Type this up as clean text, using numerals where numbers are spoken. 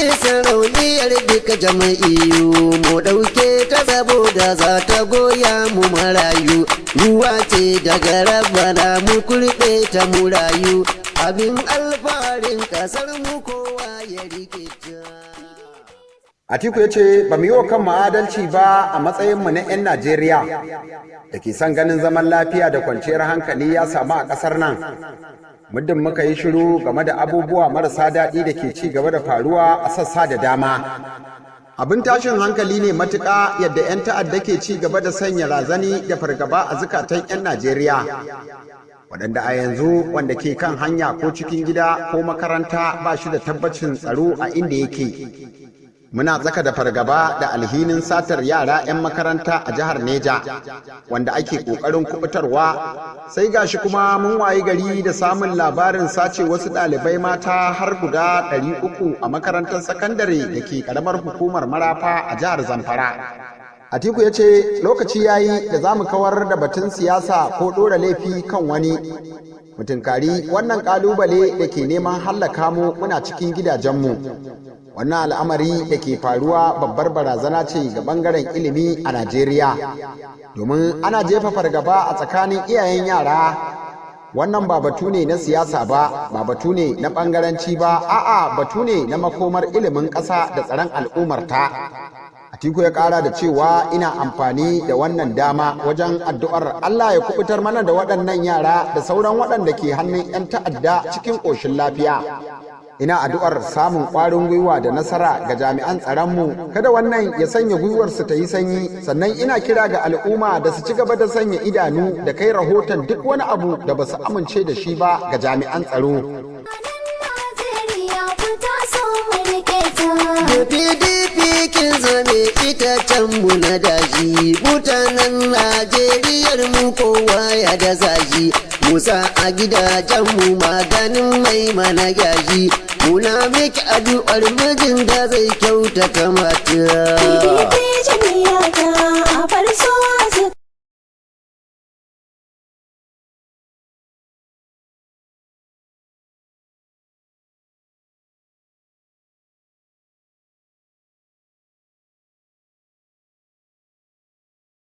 ce sarauniyar duka jama'iyyu mu ɗauke ta saboda za ta goya mu marayu. Ruwa ce daga rabbana mu kurɓe ta mu rayu. Abin alfaharin ƙasar mu kowa ya rike ta. Atiku ya ce ba mu yi wa kanmu adalci ba a matsayinmu na 'yan Najeriya da ke son ganin zaman lafiya da kwanciyar hankali ya samu a ƙasar nan. Muddin muka yi shiru game da abubuwa marasa daɗi da ke ci gaba da faruwa a sassa da dama. Abin tashin hankali ne matuƙa yadda 'yan ta'adda ke ci gaba da sanya razani da fargaba a zukatan 'yan Najeriya. Waɗanda a yanzu wanda ke kan hanya ko cikin gida ko makaranta ba shi da tabbacin tsaro a inda yake. Muna tsaka da fargaba da alhinin satar yara 'yan makaranta a jihar Neja wanda ake ƙoƙarin kubutarwa, sai gashi kuma mun wayi gari da samun labarin sace wasu ɗalibai mata har guda 300 a makarantar sakandare da ke ƙaramar hukumar Marafa a jihar Zamfara. Atiku ya ce lokaci ya yi da za mu kawar da batun siyasa ko ɗora laifi kan wani. Mutunkari wannan ƙalubale da ke neman hallaka mu muna cikin gidajenmu. Wannan al'amari da ke faruwa babbar barazana ce ga ɓangaren ilimi a Najeriya, domin ana jefa fargaba a tsakanin iyayen yara. Wannan ba batu ne na siyasa ba, ba batu ne na ɓangaranci ba, a'a batu ne na makomar ilimin ƙasa da tsaron al'ummarta. Atiku ya ƙara da cewa ina amfani da wannan dama wajen addu'ar Allah ya kubutar mana da waɗannan yara da sauran waɗanda ke hannun 'yan ta'adda cikin ƙoshin lafiya. Ina addu'ar samun ƙwarin gwiwa da nasara ga jami'an tsaronmu, kada wannan ya sanya gwiwarsu ta yi sanyi. Sannan ina kira ga al'umma da su ci gaba da sanya idanu da kai rahoton duk wani abu da ba su amince da shi ba ga jami'an tsaro. PDP kin zame itacen mu na daji, mutanen Najeriyar mu kowa ya da zaji. Musa a gidajen mu maganin mai mana gaji, muna miki addu'ar mijin da zai kyautata mata. PDP jami'a ta a